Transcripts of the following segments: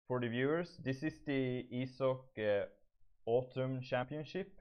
for the viewers, this is the ESOC Autumn Championship,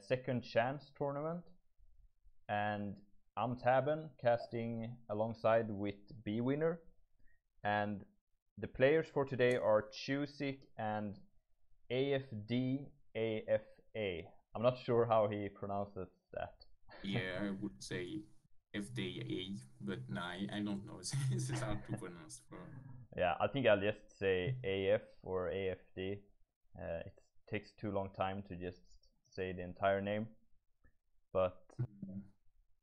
second chance tournament, and I'm Tabben, casting alongside with bwinner, and the players for today are Chusik and AFA. I'm not sure how he pronounces that. Yeah, I would say FDA, but no, I don't know. This is hard to pronounce. Yeah, I think I'll just say AF or AFD. It takes too long time to just say the entire name, but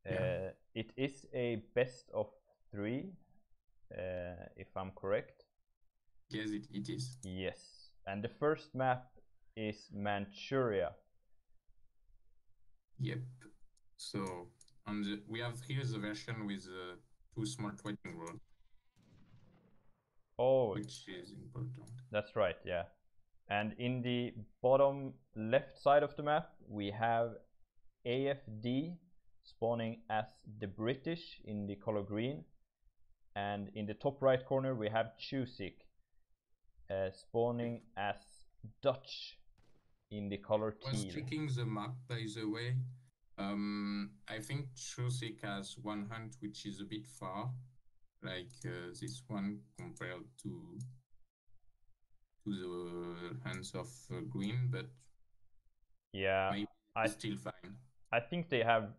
it is a best of 3, if I'm correct. Yes, it is. Yes, and the first map is Manchuria. Yep. So we have here the version with 2 small trading roads. Oh, which is important. That's right, yeah. And in the bottom left side of the map, we have AFD spawning as the British in the color green. And in the top right corner, we have Chusik spawning as Dutch in the color teal. I was checking the map, by the way. I think Chusik has one hunt, which is a bit far, like this one compared to the hands of green, but yeah, maybe it's still fine. I think they have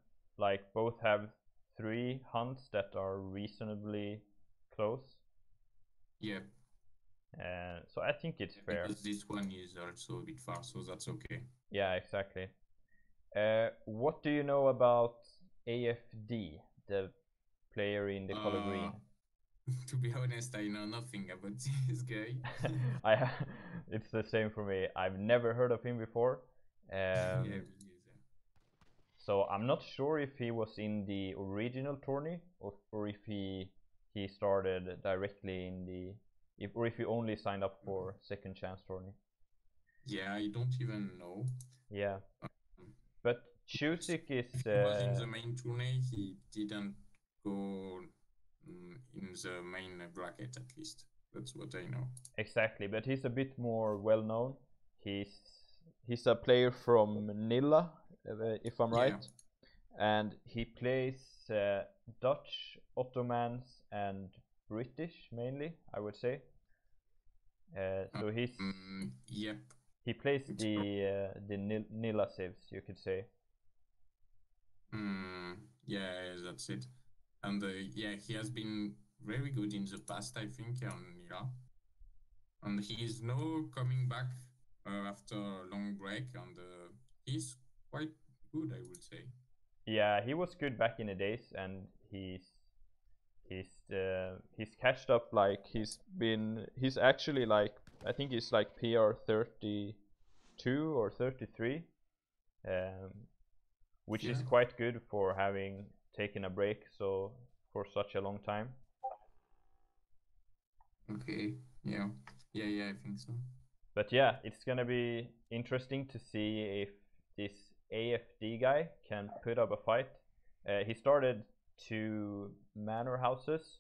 both have 3 hunts that are reasonably close. Yeah. So I think it's fair. Because this one is also a bit far, so that's okay. Yeah, exactly. What do you know about AFD, the player in the color green? To be honest, I know nothing about this guy. It's the same for me. I've never heard of him before. Yeah, so I'm not sure if he was in the original tourney or if he started directly in the or if he only signed up for second chance tourney. Yeah, I don't even know. Yeah, but Chusik is. If he was in the main tourney, he didn't go in the main bracket, at least. That's what I know. Exactly, but he's a bit more well known. He's a player from Nilla, if I'm right, and he plays Dutch, Ottomans, and British mainly, I would say. So he's yep. He plays the Nilla civs, you could say. Yeah, that's it. And yeah, he has been very good in the past, I think, on Nilla. And he is now coming back after a long break, and he's quite good, I would say. Yeah, he was good back in the days, and he's catched up. He's actually I think he's PR 32 or 33, which is quite good for having taken a break for such a long time. Okay, yeah, I think so. But yeah, it's gonna be interesting to see if this AFD guy can put up a fight. He started 2 manor houses,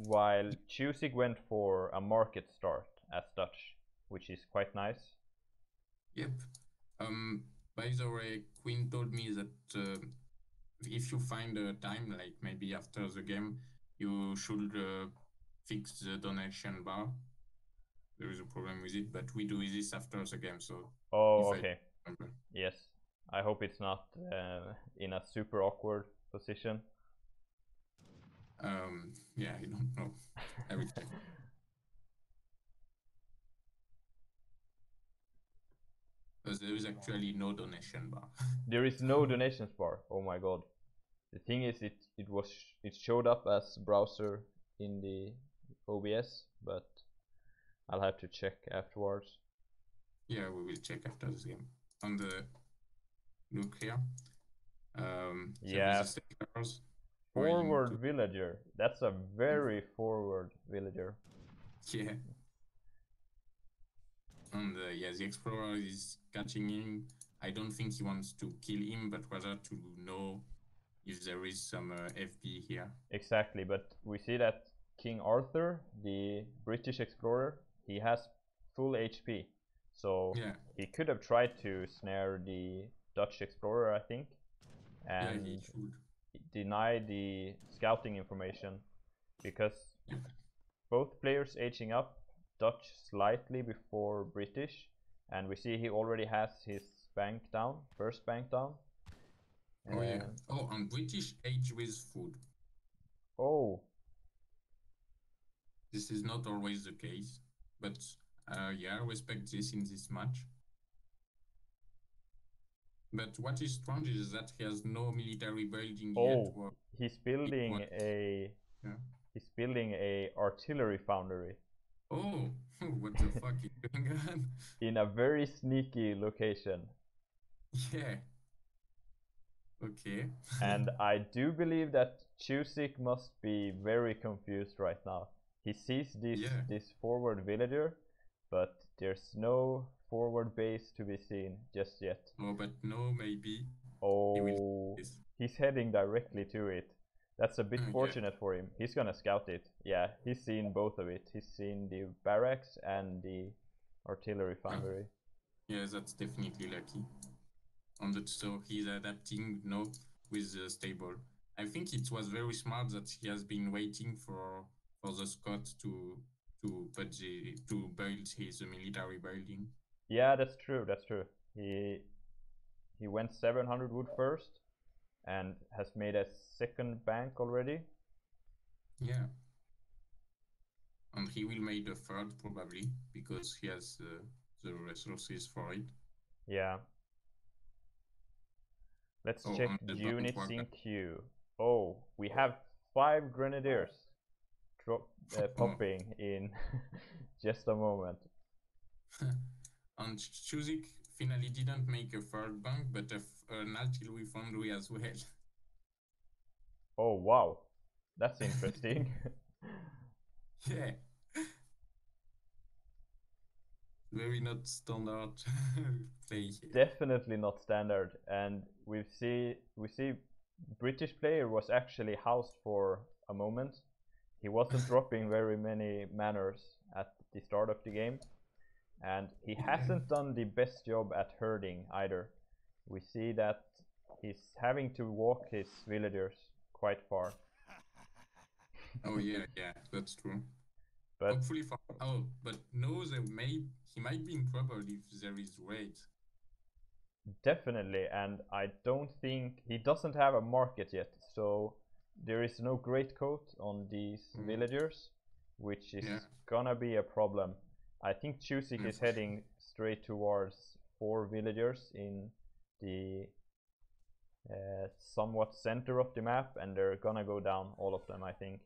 while Chusik went for a market start as Dutch, which is quite nice. Yep. By the way, Queen told me that if you find a time, like maybe after the game, you should fix the donation bar. There is a problem with it, but we do this after the game, so... Oh, okay. Yes. I hope it's not in a super awkward position. Yeah, I don't know. I will check. Because there is actually no donation bar. There is no donations bar. Oh my god. The thing is, it showed up as browser in the OBS, but I'll have to check afterwards. Yeah, we will check after this game. On the look here. Yeah. Forward villager. That's a very forward villager. Yeah. And yeah, the explorer is catching him. I don't think he wants to kill him, but rather to know if there is some FP here. Exactly, but we see that King Arthur, the British explorer, he has full HP, so Yeah. he could have tried to snare the Dutch explorer, I think, Yeah, and he should. deny the scouting information, because Yep. both players aging up, Dutch slightly before British, and we see he already has his bank down, first bank down. Oh yeah. Oh, and British age with food. Oh, This is not always the case, but yeah, I respect this in this match. But what is strange is that he has no military building yet. oh, he's building a Yeah. he's building a artillery foundry Oh, what the fuck is going on? in a very sneaky location. Yeah. Okay. And I do believe that Chusik must be very confused right now. He sees this forward villager, but there's no forward base to be seen just yet. Oh, but no, maybe. Oh, he's heading directly to it. That's a bit fortunate for him. He's gonna scout it. Yeah, he's seen both of it. He's seen the barracks and the artillery foundry. Yeah, that's definitely lucky. And so he's adapting now with the stable. I think it was very smart that he has been waiting for the Scot to build his military building. Yeah, that's true. That's true. He went 700 wood first, and has made a second bank already. Yeah. And he will make a third probably because he has the resources for it. Yeah. Let's check units in queue. Oh, we have 5 grenadiers popping in just a moment. And Chusik finally didn't make a third bank, but an artillery foundry as well. Oh wow, that's interesting. Yeah. Very not standard play. Definitely not standard, and we see British player was actually housed for a moment. He wasn't dropping very many manners at the start of the game, and he hasn't done the best job at herding either. We see that he's having to walk his villagers quite far. Oh yeah, that's true. But hopefully but no, he might be in trouble if there is raid. Definitely, and I don't think he doesn't have a market yet, so there is no greatcoat on these villagers, which is gonna be a problem. I think Chusik is heading straight towards 4 villagers in the somewhat center of the map, and they're gonna go down, all of them, I think.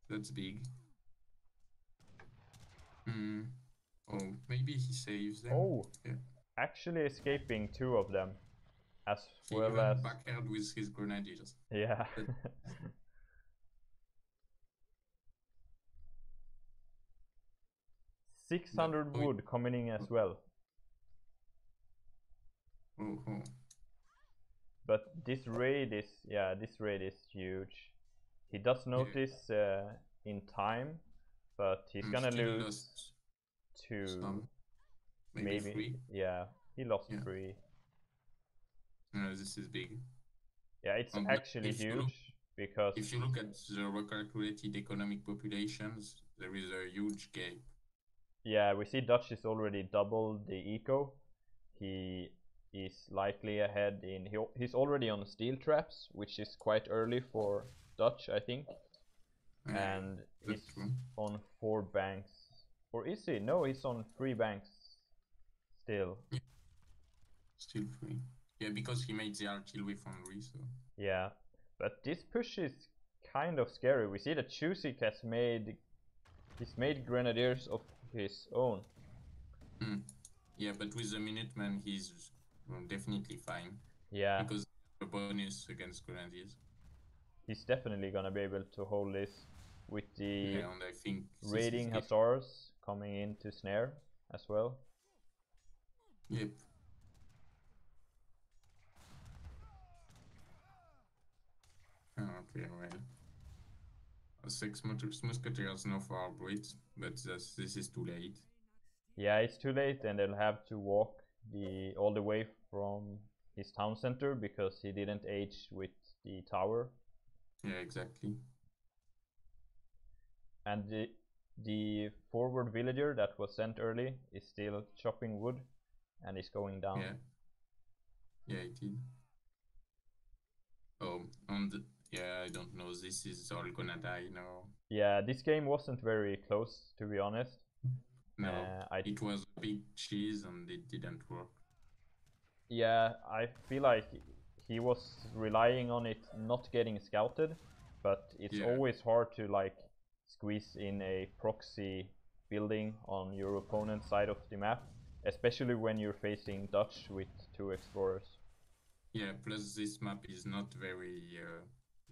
That's big. Oh, maybe he saves them. Oh, actually escaping 2 of them, as he well even as backyard with his grenadiers. Yeah. 600 wood coming in as well. But this raid is huge. He does notice in time, but he's gonna lose 2, maybe 3. Yeah, he lost 3. This is big. Yeah, it's actually huge, because if you look at the recalculated economic populations, there is a huge gap. Yeah, we see Dutch is already double the eco. He is likely ahead in he's already on steel traps, which is quite early for Dutch, I think. And he's on 4 banks. Or is he? No, he's on 3 banks still. Yeah. Still 3. Yeah, because he made the artillery foundry, so. Yeah, but this push is kind of scary. We see that Chusik has made grenadiers of his own. Yeah, but with the Minutemen, he's definitely fine. Yeah. Because the bonus against grenadiers. He's definitely gonna be able to hold this with the and I think raiding hussars coming in to snare as well. Yep. Okay, well. Six Musketeers no for Brits, but this is too late. Yeah, it's too late, and they'll have to walk all the way from his town center because he didn't age with the tower. Yeah, exactly. And the forward villager that was sent early is still chopping wood and is going down. Yeah, it did. Oh, yeah, I don't know. This is all gonna die now. Yeah, this game wasn't very close, to be honest. No, it was a big cheese and it didn't work. Yeah, I feel like he was relying on it not getting scouted, but it's always hard to like squeeze in a proxy building on your opponent's side of the map, especially when you're facing Dutch with 2 explorers. Yeah, plus this map is not very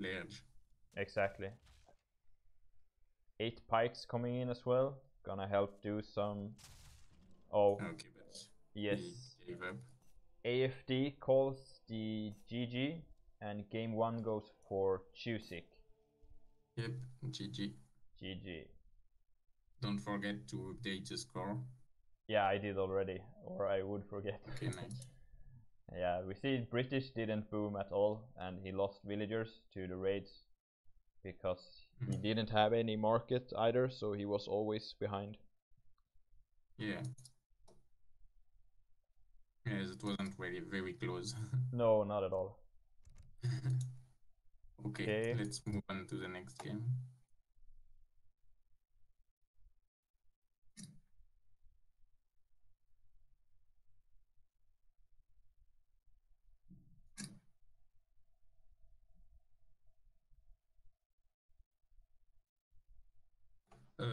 large. Exactly. 8 pikes coming in as well, gonna help do some... Oh, okay, but yes. He gave up. AFD calls the GG, and game 1 goes for Chusik. Yep, GG. GG. Don't forget to update the score. Yeah, I did already, or I would forget. Okay, nice. Yeah, we see British didn't boom at all, and he lost villagers to the raids because he didn't have any market either, so he was always behind. Yeah. Yes, it wasn't really very close. No, not at all. Okay, let's move on to the next game.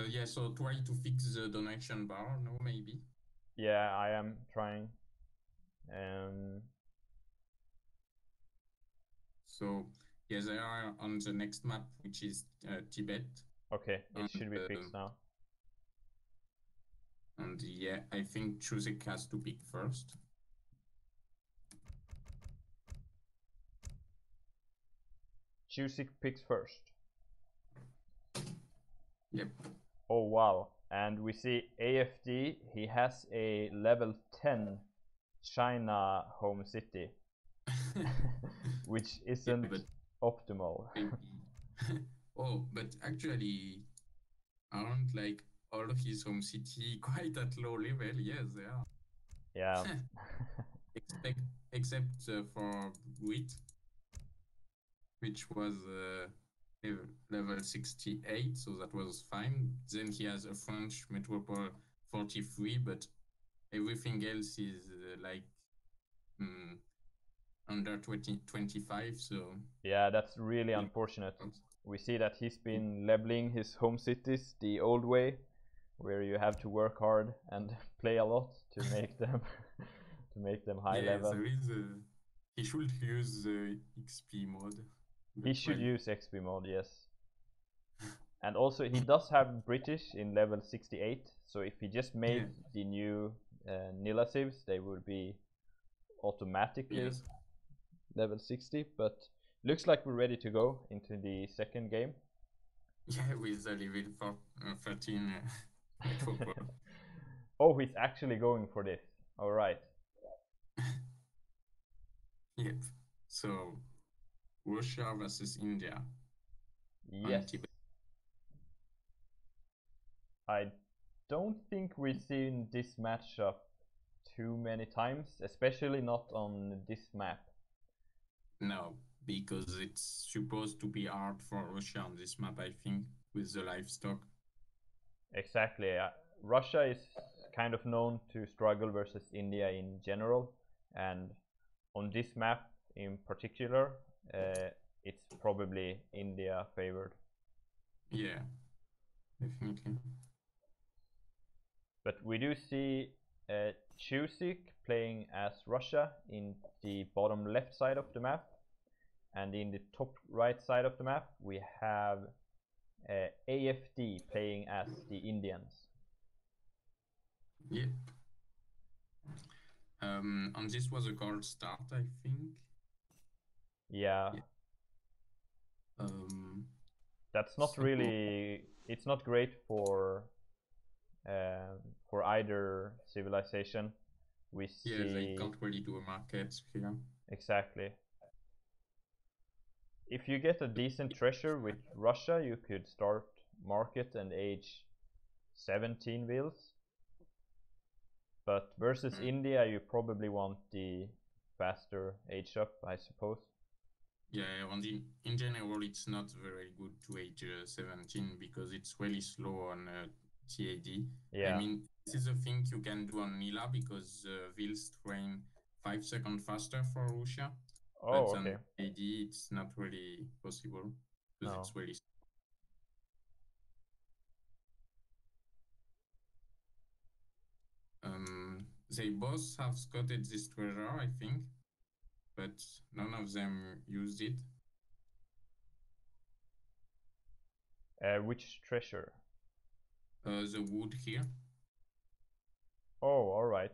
Yeah, so try to fix the donation bar, no, maybe? Yeah, I am trying. So, yeah, they are on the next map, which is Tibet. Okay, it should be fixed now. And yeah, I think Chusik has to pick first. Chusik picks first. Yep. Oh wow, and we see AFD, he has a level 10 China home city, which isn't optimal. Oh, but actually, aren't like all of his home city quite at low level? Yes, they are. Yeah. Except for wheat, which was level 68, so that was fine. Then he has a French metropole 43, but everything else is like under 25, so... Yeah, that's really unfortunate. We see that he's been leveling his home cities the old way, where you have to work hard and play a lot to make them high level. There is he should use the XP mode. He should use XP mode, yes. And also he does have British in level 68, so if he just made the new Nilla civs, they would be automatically level 60, but looks like we're ready to go into the second game. Yeah, with the level 13 Oh, he's actually going for this. Alright. Yep. So, Russia versus India. Yes. I don't think we've seen this matchup too many times, especially not on this map. No, because it's supposed to be hard for Russia on this map, I think, with the livestock. Exactly. Russia is kind of known to struggle versus India in general, and on this map in particular, it's probably India favored. Yeah, definitely. But we do see Chusik playing as Russia in the bottom left side of the map, and in the top right side of the map we have AFD playing as the Indians. Yeah. And this was a cold start, I think. Yeah. That's not So, really. It's not great for either civilization. We yeah, they see can't really do a market here. exactly. If you get a decent treasure with Russia, you could start market and age 17 wheels. But versus India, you probably want the faster age up, I suppose. Yeah, in general, it's not very good to age 17 because it's really slow on TAD. I Yeah. mean, this is a thing you can do on Nila because wheels train 5 seconds faster for Russia. Oh, But okay. on TAD, it's not really possible because No. it's really slow. They both have scouted this treasure, I think, but none of them used it. Which treasure? The wood here. Oh, alright.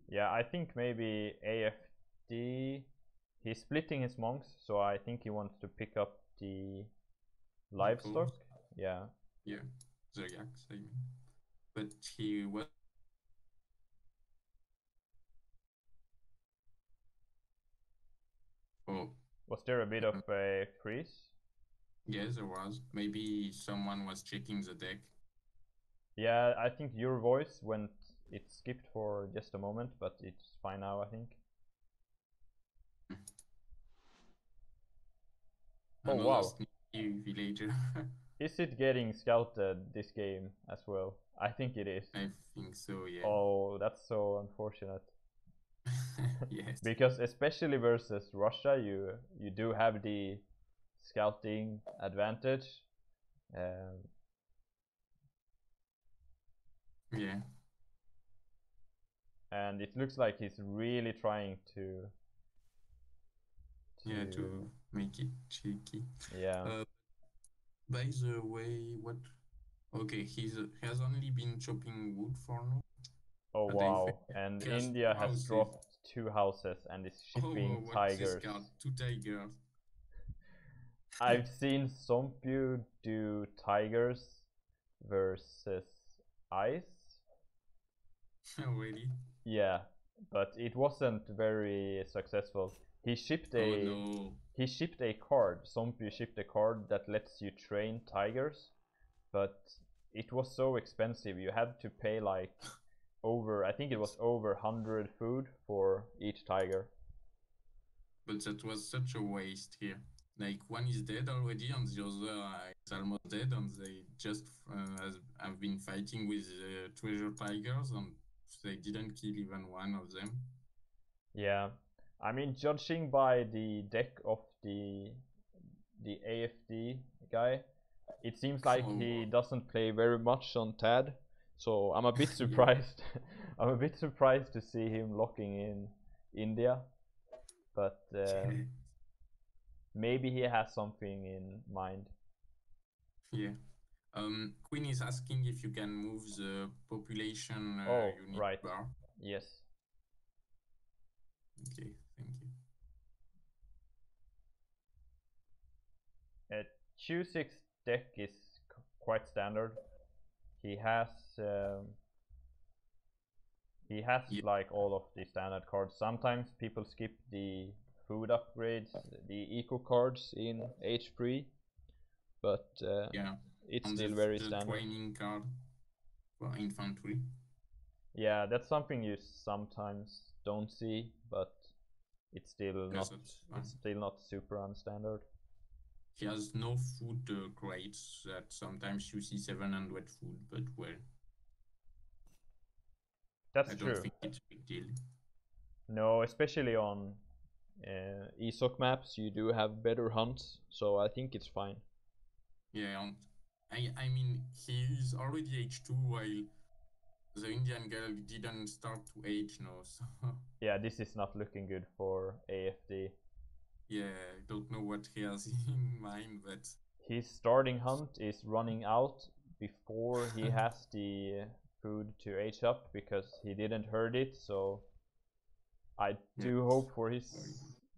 Yeah, I think maybe AFD. He's splitting his monks, so I think he wants to pick up the livestock. Yeah. Yeah, the yaks, I mean. But he was. Oh, Was there a bit of a freeze? yes, there was. Maybe someone was checking the deck. Yeah, I think your voice went. It skipped for just a moment, but it's fine now, I think. Oh Another wow. sneaky villager. Is it getting scouted this game as well? I think it is. I think so, yeah. Oh, that's so unfortunate. Yes. Because especially versus Russia, you do have the scouting advantage. Yeah. And it looks like he's really trying to Yeah, to make it cheeky. yeah. By the way, what? Okay, he has only been chopping wood for now. Oh But I wow. think And he has India has houses. dropped 2 houses and is shipping Oh, what's this tigers. card? 2 tigers. I've seen some few do tigers versus ice. Already? Yeah, but it wasn't very successful. He shipped Oh a no. he shipped a card. Zombie shipped a card that lets you train tigers, but it was so expensive. You had to pay like over, I think it was over 100 food for each tiger. But that was such a waste here. Like one is dead already, and the other is almost dead, and they just have been fighting with treasure tigers, and they didn't kill even one of them. Yeah, I mean, judging by the deck of the AFD guy, it seems like he doesn't play very much on TAD. So I'm a bit surprised. I'm a bit surprised to see him locking in India, but maybe he has something in mind. Yeah. Queen is asking if you can move the population Oh, unit right. bar. Yes. Okay, thank you. Chusik's deck is quite standard. He has like all of the standard cards. Sometimes people skip the food upgrades, the eco cards in H3, but Yeah, it's and still very the standard. training card for infantry. Yeah, that's something you sometimes don't see, but it's still Yes, not super unstandard. He has no food crates that sometimes you see 700 food, but well, That's I don't true. think it's a big deal. No, especially on ESOC maps, you do have better hunts, so I think it's fine. Yeah, and I mean, he is already age 2 while the Indian girl didn't start to age now, so... Yeah, this is not looking good for AFD. Yeah, I don't know what he has in mind, but... His starting hunt is running out before he has the food to age up because he didn't herd it, so I do hope for his...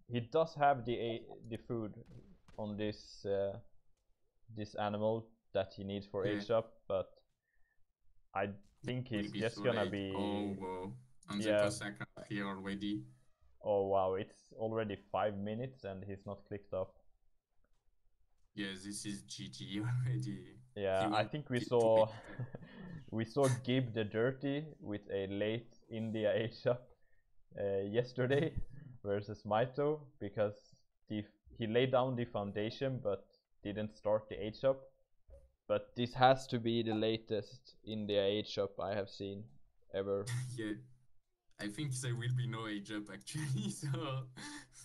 He does have the food on this this animal that he needs for Yeah. HShop, but I think he's Will be just so gonna late. be. Oh, wow. And the Yeah. Cossack are here already. Oh wow, it's already 5 minutes and he's not clicked up. Yeah, this is GG already. Yeah, I think we get saw to we saw Gib the Dirty with a late India HShop yesterday versus Maito, because he laid down the foundation but didn't start the HShop. But this has to be the latest India HShop I have seen ever. Yeah, I think there will be no age up actually, so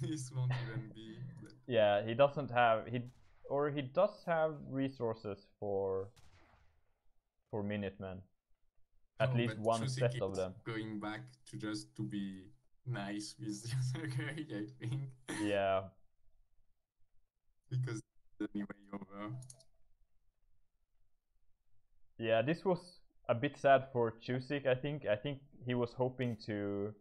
this won't even be. But... Yeah, he doesn't have he does have resources for Minutemen. At least but one Chusik set of them. Going back to just to be nice with the other guy, I think. Yeah. Because it's anyway over. Yeah, this was a bit sad for Chusik. I think he was hoping to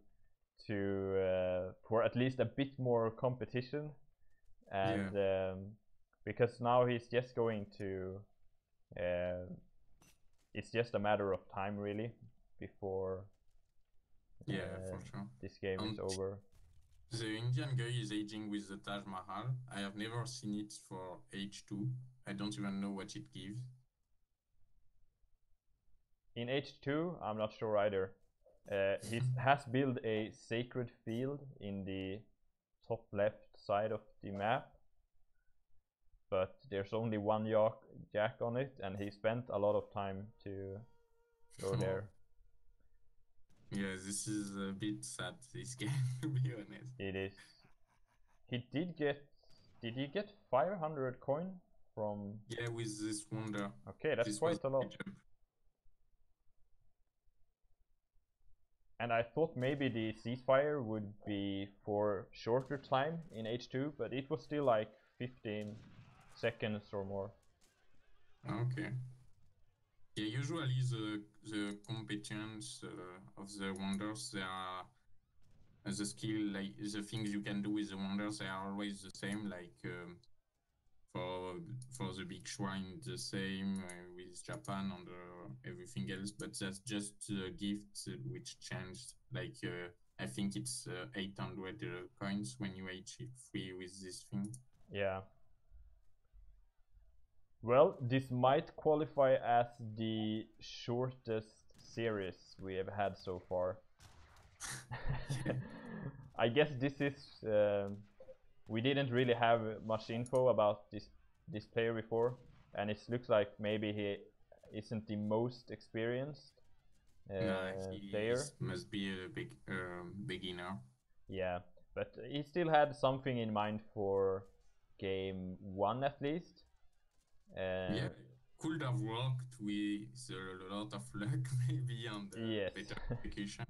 for at least a bit more competition, and because now he's just going to it's just a matter of time really before for sure. this game is over. The Indian guy is aging with the Taj Mahal. I have never seen it for H2. I don't even know what it gives. In H2, I'm not sure either. He has built a sacred field in the top left side of the map, but there's only one jack on it, and he spent a lot of time to go there. Yeah, this is a bit sad, this game, to be honest. It is. He did he get 500 coin from... Yeah, with this wonder. Okay, that's quite a lot. And I thought maybe the ceasefire would be for shorter time in H2, but it was still like 15 seconds or more. Okay. Yeah, usually the competence of the wonders, they are the skill, like the things you can do with the wonders, they are always the same. Like for the big shrine, the same with Japan and everything else. But that's just the gift which changed. Like I think it's 800 coins when you H3 with this thing. Yeah. Well, this might qualify as the shortest series we have had so far. I guess this is... we didn't really have much info about this player before, and it looks like maybe he isn't the most experienced player. Must be a big beginner. Yeah, but he still had something in mind for game 1 at least. Yeah, could have worked with a lot of luck maybe and better execution.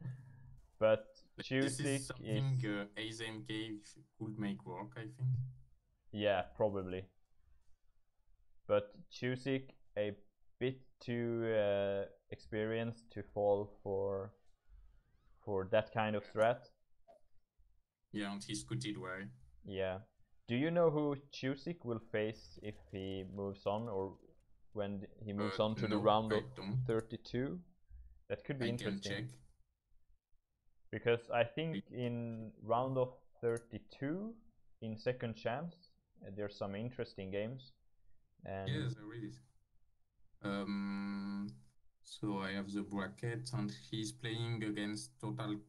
But Chusik this is something ASMK could make work, I think. Yeah, probably. But Chusik a bit too experienced to fall for that kind of threat. Yeah, and he scooted way. Yeah. Do you know who Chusik will face if he moves on, or when he moves on to the round of 32? That could be interesting. Can check. Because I think in round of 32, in second chance, there's some interesting games. And yes, there is. So I have the bracket, and he's playing against Total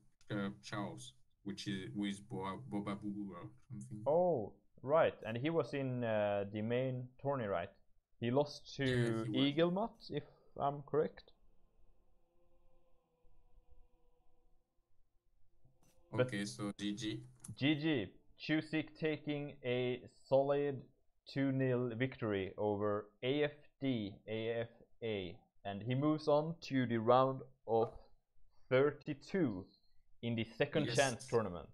Chaos, which is with Bobabu or something. Oh, right. And he was in the main tourney, right? He lost to Eaglemutt, if I'm correct. Okay, so GG. GG. Chusik taking a solid 2-0 victory over AFA, and he moves on to the round of 32 in the second chance tournament.